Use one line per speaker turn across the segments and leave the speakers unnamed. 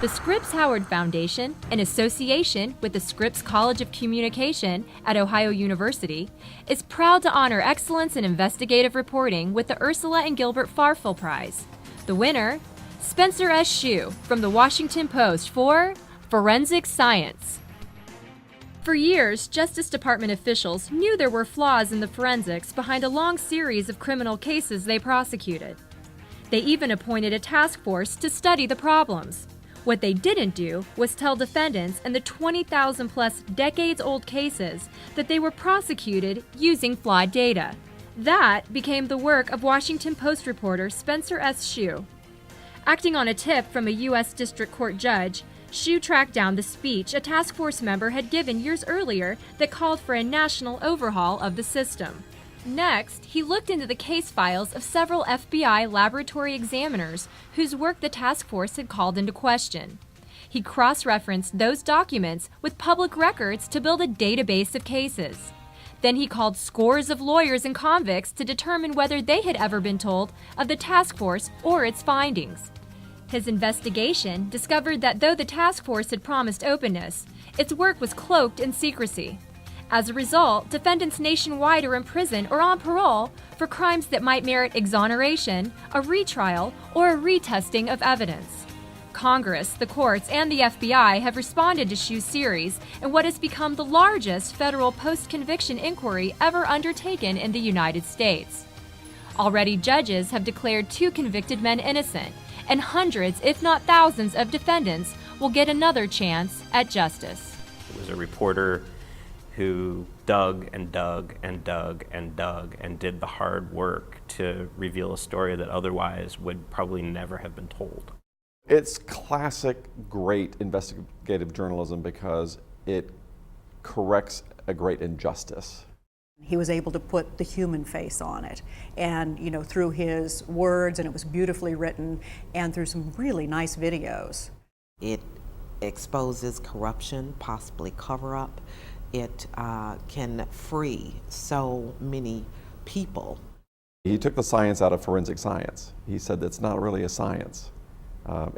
The Scripps Howard Foundation, in association with the Scripps College of Communication at Ohio University, is proud to honor excellence in investigative reporting with the Ursula and Gilbert Farfel Prize. The winner, Spencer S. Shue from the Washington Post for Forensic Science. For years, Justice Department officials knew there were flaws in the forensics behind a long series of criminal cases they prosecuted. They even appointed a task force to study the problems. What they didn't do was tell defendants in the 20,000-plus decades-old cases that they were prosecuted using flawed data. That became the work of Washington Post reporter Spencer S. Shue. Acting on a tip from a U.S. District Court judge, Shue tracked down the speech a task force member had given years earlier that called for a national overhaul of the system. Next, he looked into the case files of several FBI laboratory examiners whose work the task force had called into question. He cross-referenced those documents with public records to build a database of cases. Then he called scores of lawyers and convicts to determine whether they had ever been told of the task force or its findings. His investigation discovered that though the task force had promised openness, its work was cloaked in secrecy. As a result, defendants nationwide are in prison or on parole for crimes that might merit exoneration, a retrial, or a retesting of evidence. Congress, the courts, and the FBI have responded to Shue's series in what has become the largest federal post-conviction inquiry ever undertaken in the United States. Already, judges have declared 2 convicted men innocent, and hundreds, if not thousands, of defendants will get another chance at justice.
It was a reporter who dug and dug and dug and dug and did the hard work to reveal a story that otherwise would probably never have been told.
It's classic great investigative journalism because it corrects a great injustice.
He was able to put the human face on it, and through his words, and it was beautifully written, and through some really nice videos.
It exposes corruption, possibly cover-up. It can free so many people.
He took the science out of forensic science. He said that's not really a science.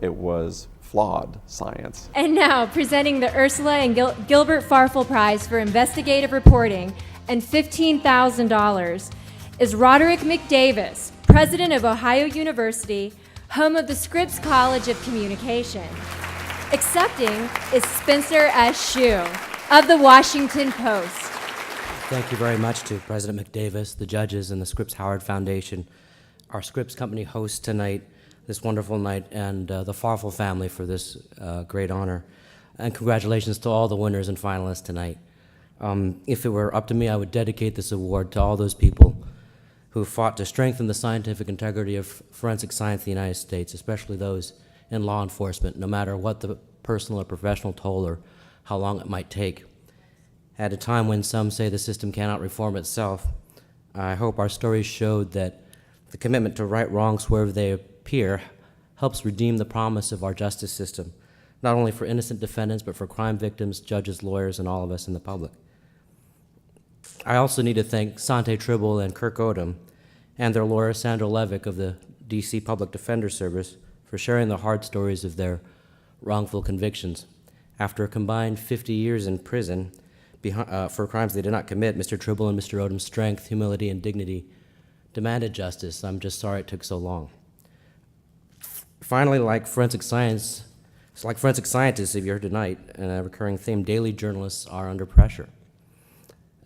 It was flawed science.
And now, presenting the Ursula and Gilbert Farfel Prize for Investigative Reporting and $15,000 is Roderick McDavis, president of Ohio University, home of the Scripps College of Communication. Accepting is Spencer S. Shue of the Washington Post.
Thank you very much to President McDavis, the judges, and the Scripps Howard Foundation, our Scripps Company hosts tonight, this wonderful night, and the Farfel family for this great honor. And congratulations to all the winners and finalists tonight. If it were up to me, I would dedicate this award to all those people who fought to strengthen the scientific integrity of forensic science in the United States, especially those in law enforcement, no matter what the personal or professional toll or how long it might take. At a time when some say the system cannot reform itself, I hope our stories showed that the commitment to right wrongs wherever they appear helps redeem the promise of our justice system, not only for innocent defendants, but for crime victims, judges, lawyers, and all of us in the public. I also need to thank Sante Tribble and Kirk Odom and their lawyer Sandra Levick of the D.C. Public Defender Service for sharing the hard stories of their wrongful convictions. After a combined 50 years in prison for crimes they did not commit, Mr. Tribble and Mr. Odom's strength, humility, and dignity demanded justice. I'm just sorry it took so long. Finally, like forensic scientists, if you're here tonight, and a recurring theme, daily journalists are under pressure.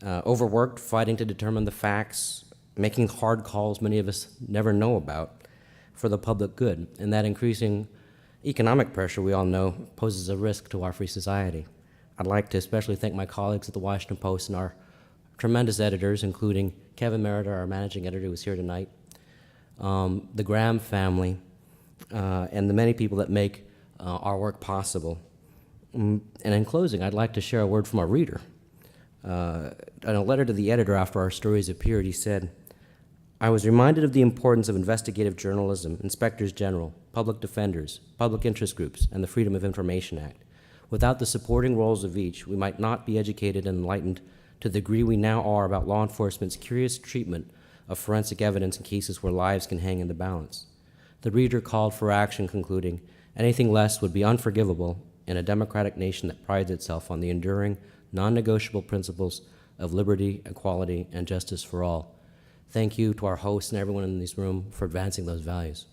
Overworked, fighting to determine the facts, making hard calls many of us never know about for the public good, and that increasing economic pressure, we all know, poses a risk to our free society. I'd like to especially thank my colleagues at the Washington Post and our tremendous editors, including Kevin Merida, our managing editor, who is here tonight, the Graham family, and the many people that make our work possible. And in closing, I'd like to share a word from our reader. In a letter to the editor after our stories appeared, he said, "I was reminded of the importance of investigative journalism, inspectors general, public defenders, public interest groups, and the Freedom of Information Act. Without the supporting roles of each, we might not be educated and enlightened to the degree we now are about law enforcement's curious treatment of forensic evidence in cases where lives can hang in the balance." The reader called for action, concluding, Anything less would be unforgivable in a democratic nation that prides itself on the enduring, non-negotiable principles of liberty, equality, and justice for all. Thank you to our hosts and everyone in this room for advancing those values.